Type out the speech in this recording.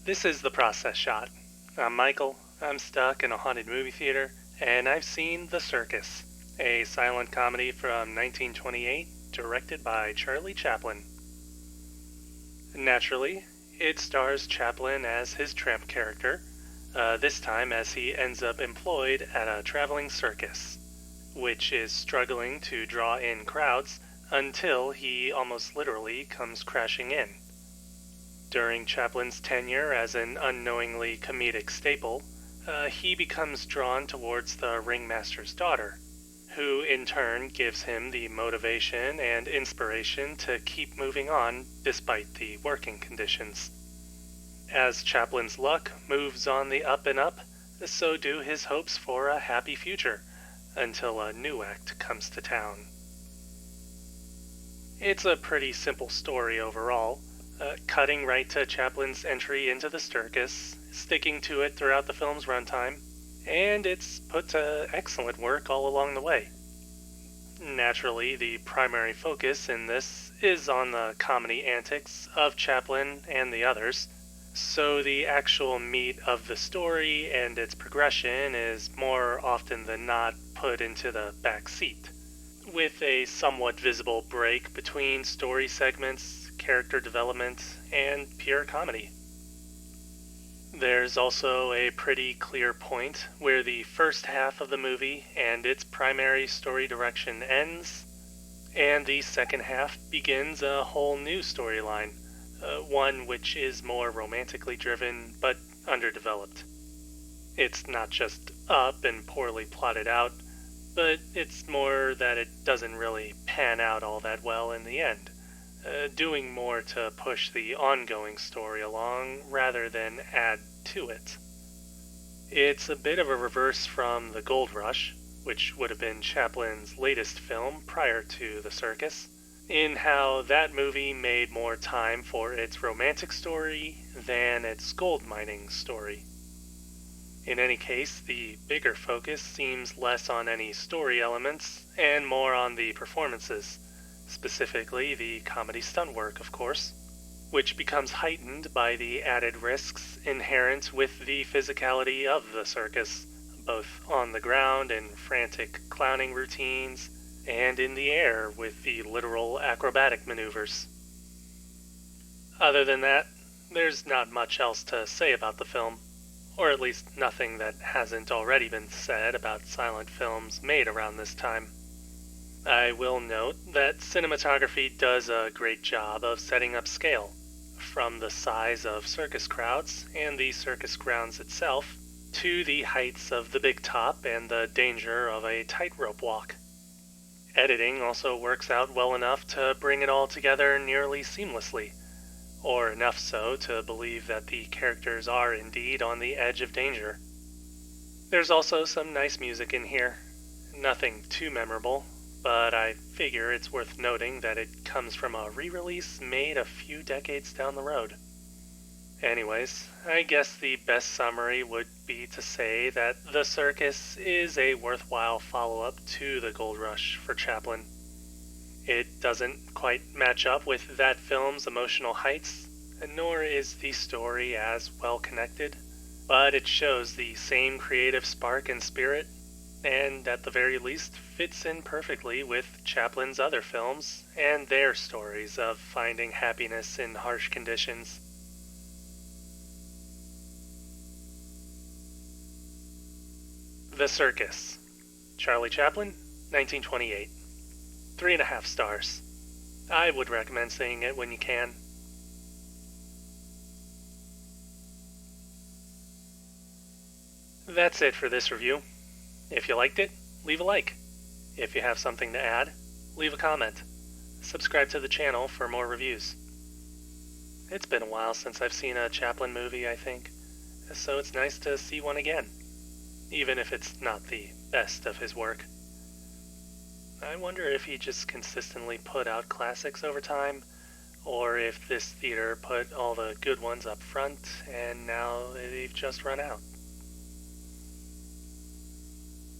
This is the process shot. I'm Michael. I'm stuck in a haunted movie theater, and I've seen The Circus, a silent comedy from 1928 directed by Charlie Chaplin. Naturally, it stars Chaplin as his tramp character, this time as he ends up employed at a traveling circus, which is struggling to draw in crowds until he almost literally comes crashing in. During Chaplin's tenure as an unknowingly comedic staple, he becomes drawn towards the ringmaster's daughter, who in turn gives him the motivation and inspiration to keep moving on despite the working conditions. As Chaplin's luck moves on the up and up, so do his hopes for a happy future, until a new act comes to town. It's a pretty simple story overall, cutting right to Chaplin's entry into the circus, sticking to it throughout the film's runtime, and it's put to excellent work all along the way. Naturally, the primary focus in this is on the comedy antics of Chaplin and the others, so the actual meat of the story and its progression is more often than not put into the back seat, with a somewhat visible break between story segments, character development, and pure comedy. There's also a pretty clear point where the first half of the movie and its primary story direction ends, and the second half begins a whole new storyline, one which is more romantically driven but underdeveloped. It's not just up and poorly plotted out, but it's more that it doesn't really pan out all that well in the end, doing more to push the ongoing story along rather than add to it. It's a bit of a reverse from The Gold Rush, which would have been Chaplin's latest film prior to The Circus, in how that movie made more time for its romantic story than its gold mining story. In any case, the bigger focus seems less on any story elements and more on the performances, specifically the comedy stunt work, of course, which becomes heightened by the added risks inherent with the physicality of the circus, both on the ground in frantic clowning routines and in the air with the literal acrobatic maneuvers. Other than that, there's not much else to say about the film, or at least nothing that hasn't already been said about silent films made around this time. I will note that cinematography does a great job of setting up scale, from the size of circus crowds and the circus grounds itself, to the heights of the big top and the danger of a tightrope walk. Editing also works out well enough to bring it all together nearly seamlessly, or enough so to believe that the characters are indeed on the edge of danger. There's also some nice music in here, nothing too memorable, but I figure it's worth noting that it comes from a re-release made a few decades down the road. Anyways, I guess the best summary would be to say that The Circus is a worthwhile follow-up to The Gold Rush for Chaplin. It doesn't quite match up with that film's emotional heights, nor is the story as well connected, but it shows the same creative spark and spirit, and at the very least fits in perfectly with Chaplin's other films and their stories of finding happiness in harsh conditions. The Circus. Charlie Chaplin, 1928. 3.5 stars. I would recommend seeing it when you can. That's it for this review. If you liked it, leave a like. If you have something to add, leave a comment. Subscribe to the channel for more reviews. It's been a while since I've seen a Chaplin movie, I think, so it's nice to see one again, even if it's not the best of his work. I wonder if he just consistently put out classics over time, or if this theater put all the good ones up front and now they've just run out.